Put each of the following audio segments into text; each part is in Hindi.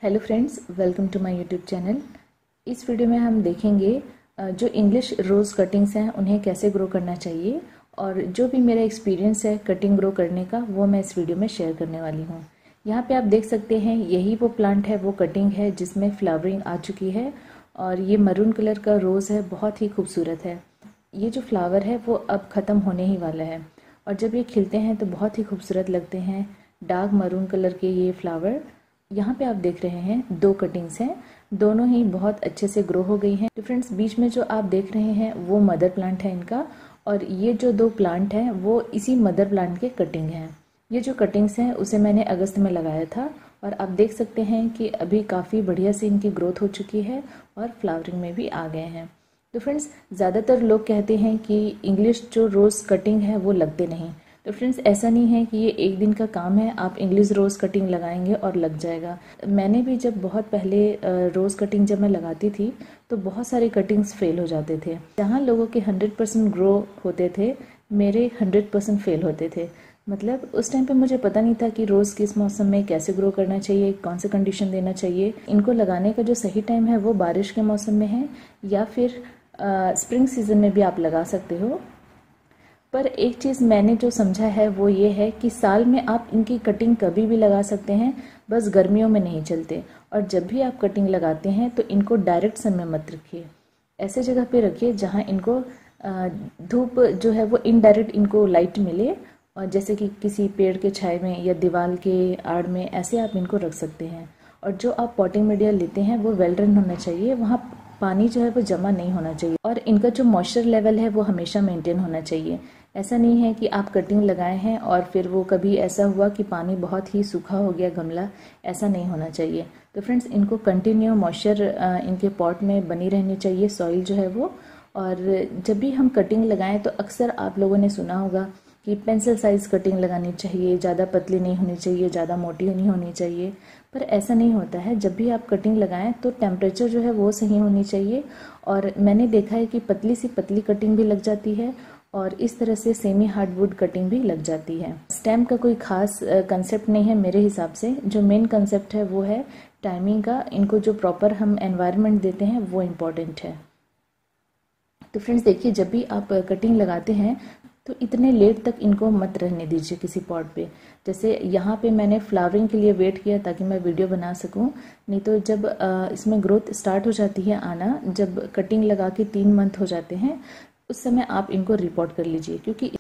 Hello friends, welcome to my YouTube channel. इस वीडियो में हम देखेंगे जो इंग्लिश रोज़ कटिंग्स हैं उन्हें कैसे ग्रो करना चाहिए, और जो भी मेरा एक्सपीरियंस है कटिंग ग्रो करने का वो मैं इस वीडियो में शेयर करने वाली हूँ। यहाँ पे आप देख सकते हैं यही वो प्लांट है, वो कटिंग है जिसमें फ्लावरिंग आ चुकी है और ये मरून कलर का रोज़ है, बहुत ही खूबसूरत है। ये जो फ्लावर है वो अब ख़त्म होने ही वाला है और जब ये खिलते हैं तो बहुत ही खूबसूरत लगते हैं। डार्क मरून कलर के ये फ्लावर यहाँ पे आप देख रहे हैं, दो कटिंग्स हैं, दोनों ही बहुत अच्छे से ग्रो हो गई हैं। तो फ्रेंड्स, बीच में जो आप देख रहे हैं वो मदर प्लांट है इनका, और ये जो दो प्लांट हैं वो इसी मदर प्लांट के कटिंग हैं। ये जो कटिंग्स हैं उसे मैंने अगस्त में लगाया था और आप देख सकते हैं कि अभी काफ़ी बढ़िया से इनकी ग्रोथ हो चुकी है और फ्लावरिंग में भी आ गए हैं। तो फ्रेंड्स, ज़्यादातर लोग कहते हैं कि इंग्लिश जो रोज़ कटिंग है वो लगते नहीं। तो फ्रेंड्स, ऐसा नहीं है कि ये एक दिन का काम है, आप इंग्लिश रोज़ कटिंग लगाएंगे और लग जाएगा। मैंने भी जब बहुत पहले रोज़ कटिंग जब मैं लगाती थी तो बहुत सारे कटिंग्स फेल हो जाते थे। जहाँ लोगों के 100% ग्रो होते थे, मेरे 100% फेल होते थे। मतलब उस टाइम पे मुझे पता नहीं था कि रोज़ किस मौसम में कैसे ग्रो करना चाहिए, कौन से कंडीशन देना चाहिए। इनको लगाने का जो सही टाइम है वो बारिश के मौसम में है या फिर स्प्रिंग सीजन में भी आप लगा सकते हो। पर एक चीज़ मैंने जो समझा है वो ये है कि साल में आप इनकी कटिंग कभी भी लगा सकते हैं, बस गर्मियों में नहीं चलते। और जब भी आप कटिंग लगाते हैं तो इनको डायरेक्ट सन में मत रखिए, ऐसे जगह पे रखिए जहाँ इनको धूप जो है वो इनडायरेक्ट इनको लाइट मिले, और जैसे कि किसी पेड़ के छाए में या दीवार के आड़ में, ऐसे आप इनको रख सकते हैं। और जो आप पॉटिंग मीडिया लेते हैं वो वेल ड्रेन होना चाहिए, वहाँ पानी जो है वो जमा नहीं होना चाहिए, और इनका जो मॉइस्चर लेवल है वो हमेशा मेंटेन होना चाहिए। ऐसा नहीं है कि आप कटिंग लगाए हैं और फिर वो कभी ऐसा हुआ कि पानी बहुत ही सूखा हो गया गमला, ऐसा नहीं होना चाहिए। तो फ्रेंड्स, इनको कंटिन्यू मॉइस्चर इनके पॉट में बनी रहनी चाहिए, सॉइल जो है वो। और जब भी हम कटिंग लगाएं तो अक्सर आप लोगों ने सुना होगा कि पेंसिल साइज़ कटिंग लगानी चाहिए, ज़्यादा पतली नहीं होनी चाहिए, ज़्यादा मोटी नहीं होनी चाहिए। पर ऐसा नहीं होता है। जब भी आप कटिंग लगाएं तो टेम्परेचर जो है वो सही होनी चाहिए। और मैंने देखा है कि पतली सी पतली कटिंग भी लग जाती है और इस तरह से सेमी हार्डवुड कटिंग भी लग जाती है। स्टेम का कोई खास कंसेप्ट नहीं है मेरे हिसाब से। जो मेन कंसेप्ट है वो है टाइमिंग का। इनको जो प्रॉपर हम एनवायरनमेंट देते हैं वो इम्पोर्टेंट है। तो फ्रेंड्स देखिए, जब भी आप कटिंग लगाते हैं तो इतने लेट तक इनको मत रहने दीजिए किसी पॉट पे। जैसे यहाँ पे मैंने फ्लावरिंग के लिए वेट किया ताकि मैं वीडियो बना सकूँ, नहीं तो जब इसमें ग्रोथ स्टार्ट हो जाती है आना, जब कटिंग लगा के 3 मंथ हो जाते हैं, उस समय आप इनको रिपोर्ट कर लीजिए। क्योंकि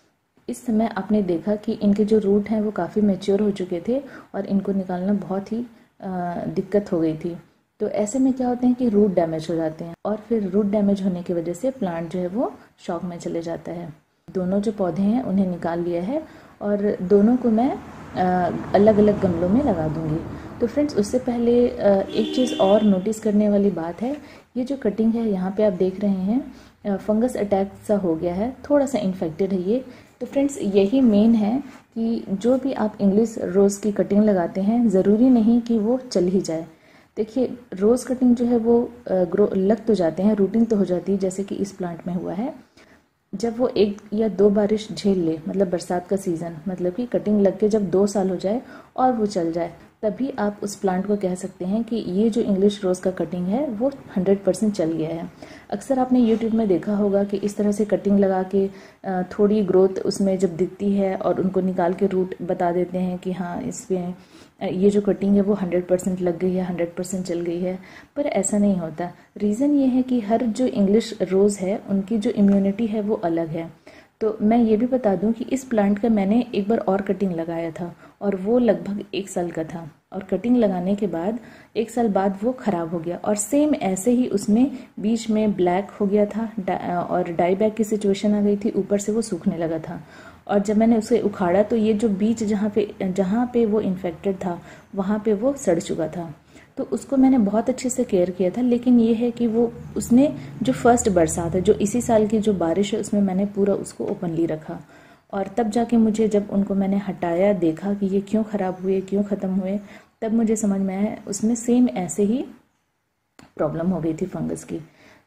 इस समय आपने देखा कि इनके जो रूट हैं वो काफ़ी मैच्योर हो चुके थे और इनको निकालना बहुत ही दिक्कत हो गई थी। तो ऐसे में क्या होते हैं कि रूट डैमेज हो जाते हैं, और फिर रूट डैमेज होने की वजह से प्लांट जो है वो शॉक में चले जाता है। दोनों जो पौधे हैं उन्हें निकाल लिया है और दोनों को मैं अलग अलग गमलों में लगा दूंगी। तो फ्रेंड्स, उससे पहले एक चीज़ और नोटिस करने वाली बात है। ये जो कटिंग है यहाँ पे आप देख रहे हैं, फंगस अटैक सा हो गया है, थोड़ा सा इन्फेक्टेड है ये। तो फ्रेंड्स, यही मेन है कि जो भी आप इंग्लिश रोज़ की कटिंग लगाते हैं ज़रूरी नहीं कि वो चल ही जाए। देखिए, रोज़ कटिंग जो है वो ग्रो लग तो जाते हैं, रूटिंग तो हो जाती है, जैसे कि इस प्लांट में हुआ है। जब वो 1 या 2 बारिश झेल ले, मतलब बरसात का सीज़न, मतलब कि कटिंग लग के जब 2 साल हो जाए और वो चल जाए, तभी आप उस प्लांट को कह सकते हैं कि ये जो इंग्लिश रोज़ का कटिंग है वो 100% चल गया है। अक्सर आपने यूट्यूब में देखा होगा कि इस तरह से कटिंग लगा के थोड़ी ग्रोथ उसमें जब दिखती है और उनको निकाल के रूट बता देते हैं कि हाँ, इसमें ये जो कटिंग है वो 100% लग गई है, 100% चल गई है। पर ऐसा नहीं होता। रीज़न ये है कि हर जो इंग्लिश रोज़ है उनकी जो इम्यूनिटी है वो अलग है। तो मैं ये भी बता दूं कि इस प्लांट का मैंने एक बार और कटिंग लगाया था और वो लगभग 1 साल का था, और कटिंग लगाने के बाद 1 साल बाद वो ख़राब हो गया, और सेम ऐसे ही उसमें बीच में ब्लैक हो गया था और डाई बैक की सिचुएशन आ गई थी, ऊपर से वो सूखने लगा था। और जब मैंने उसे उखाड़ा तो ये जो बीच जहाँ पे वो इन्फेक्टेड था वहाँ पे वो सड़ चुका था। तो उसको मैंने बहुत अच्छे से केयर किया था, लेकिन ये है कि वो उसने जो फर्स्ट बरसात है, जो इसी साल की जो बारिश है, उसमें मैंने पूरा उसको ओपनली रखा, और तब जाके मुझे जब उनको मैंने हटाया, देखा कि ये क्यों ख़राब हुए, क्यों ख़त्म हुए, तब मुझे समझ में आया उसमें सेम ऐसे ही प्रॉब्लम हो गई थी फंगस की।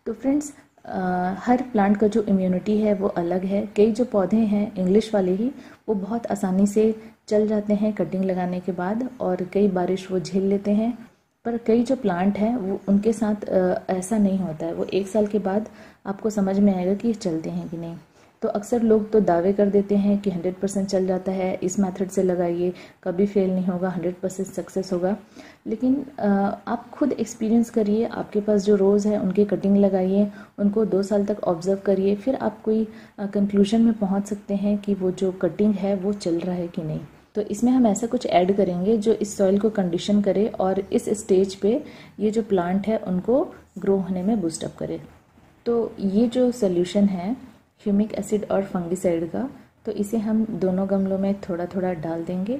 तो फ्रेंड्स, हर प्लांट का जो इम्यूनिटी है वो अलग है। कई जो पौधे हैं इंग्लिश वाले ही, वो बहुत आसानी से चल जाते हैं कटिंग लगाने के बाद, और कई बारिश वो झेल लेते हैं पर कई जो प्लांट हैं वो उनके साथ ऐसा नहीं होता है। वो 1 साल के बाद आपको समझ में आएगा कि ये चलते हैं कि नहीं। तो अक्सर लोग तो दावे कर देते हैं कि 100% चल जाता है, इस मेथड से लगाइए, कभी फेल नहीं होगा, 100% सक्सेस होगा। लेकिन आप खुद एक्सपीरियंस करिए, आपके पास जो रोज़ है उनकी कटिंग लगाइए, उनको 2 साल तक ऑब्जर्व करिए, फिर आप कोई कंक्लूजन में पहुंच सकते हैं कि वो जो कटिंग है वो चल रहा है कि नहीं। तो इसमें हम ऐसा कुछ ऐड करेंगे जो इस सॉइल को कंडीशन करे और इस स्टेज पे ये जो प्लांट है उनको ग्रो होने में बूस्टअप करे। तो ये जो सोल्यूशन है ह्यूमिक एसिड और फंगिसाइड का, तो इसे हम दोनों गमलों में थोड़ा थोड़ा डाल देंगे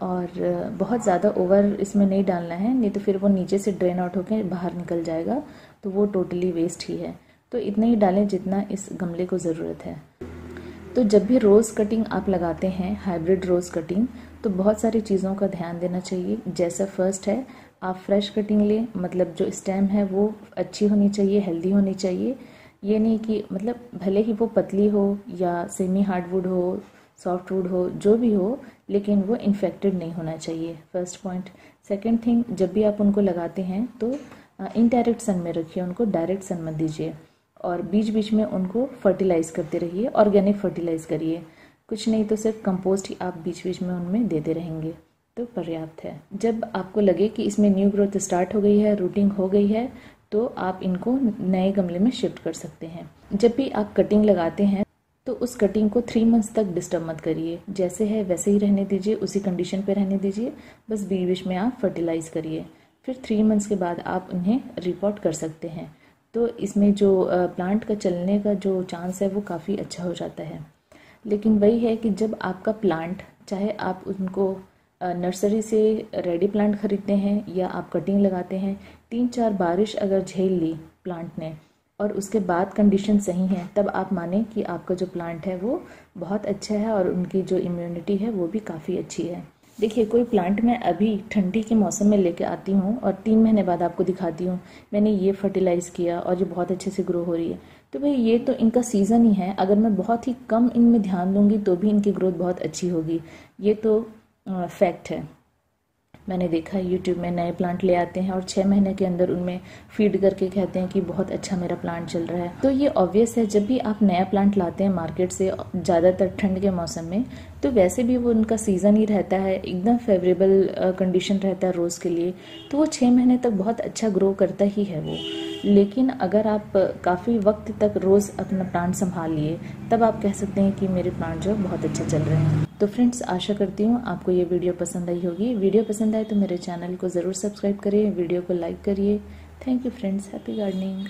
और बहुत ज़्यादा ओवर इसमें नहीं डालना है, नहीं तो फिर वो नीचे से ड्रेन आउट होकर बाहर निकल जाएगा तो वो टोटली वेस्ट ही है। तो इतना ही डालें जितना इस गमले को ज़रूरत है। तो जब भी रोज़ कटिंग आप लगाते हैं, हाइब्रिड रोज़ कटिंग, तो बहुत सारी चीज़ों का ध्यान देना चाहिए। जैसा फर्स्ट है, आप फ्रेश कटिंग लें, मतलब जो स्टेम है वो अच्छी होनी चाहिए, हेल्दी होनी चाहिए। ये नहीं कि मतलब भले ही वो पतली हो या सेमी हार्डवुड हो, सॉफ्टवुड हो, जो भी हो, लेकिन वो इन्फेक्टेड नहीं होना चाहिए, फर्स्ट पॉइंट। सेकंड थिंग, जब भी आप उनको लगाते हैं तो इनडायरेक्ट सन में रखिए, उनको डायरेक्ट सन मत दीजिए और बीच बीच में उनको फर्टिलाइज करते रहिए, ऑर्गेनिक फर्टिलाइज करिए। कुछ नहीं तो सिर्फ कंपोस्ट ही आप बीच बीच में उनमें देते रहेंगे तो पर्याप्त है। जब आपको लगे कि इसमें न्यू ग्रोथ स्टार्ट हो गई है, रूटिंग हो गई है, तो आप इनको नए गमले में शिफ्ट कर सकते हैं। जब भी आप कटिंग लगाते हैं तो उस कटिंग को 3 मंथ्स तक डिस्टर्ब मत करिए, जैसे है वैसे ही रहने दीजिए, उसी कंडीशन पे रहने दीजिए। बस बीच बीच में आप फर्टिलाइज करिए, फिर 3 मंथ्स के बाद आप उन्हें रिपोर्ट कर सकते हैं। तो इसमें जो प्लांट का चलने का जो चांस है वो काफ़ी अच्छा हो जाता है। लेकिन वही है कि जब आपका प्लांट, चाहे आप उनको नर्सरी से रेडी प्लांट खरीदते हैं या आप कटिंग लगाते हैं, 3-4 बारिश अगर झेल ली प्लांट ने और उसके बाद कंडीशन सही है, तब आप माने कि आपका जो प्लांट है वो बहुत अच्छा है और उनकी जो इम्यूनिटी है वो भी काफ़ी अच्छी है। देखिए, कोई प्लांट मैं अभी ठंडी के मौसम में लेके आती हूँ और 3 महीने बाद आपको दिखाती हूँ मैंने ये फर्टिलाइज़ किया और ये बहुत अच्छे से ग्रो हो रही है, तो भाई ये तो इनका सीज़न ही है। अगर मैं बहुत ही कम इनमें ध्यान दूंगी तो भी इनकी ग्रोथ बहुत अच्छी होगी, ये तो फैक्ट है। मैंने देखा है यूट्यूब में नए प्लांट ले आते हैं और 6 महीने के अंदर उनमें फीड करके कहते हैं कि बहुत अच्छा मेरा प्लांट चल रहा है। तो ये ऑब्वियस है, जब भी आप नया प्लांट लाते हैं मार्केट से, ज़्यादातर ठंड के मौसम में, तो वैसे भी वो उनका सीज़न ही रहता है, एकदम फेवरेबल कंडीशन रहता है रोज़ के लिए, तो वो 6 महीने तक बहुत अच्छा ग्रो करता ही है वो। लेकिन अगर आप काफ़ी वक्त तक रोज़ अपना प्लांट संभाल लिए, तब आप कह सकते हैं कि मेरे प्लांट जो बहुत अच्छा चल रहे हैं। तो फ्रेंड्स, आशा करती हूँ आपको ये वीडियो पसंद आई होगी। वीडियो पसंद आए तो मेरे चैनल को ज़रूर सब्सक्राइब करिए, वीडियो को लाइक करिए। Thank you friends, happy gardening.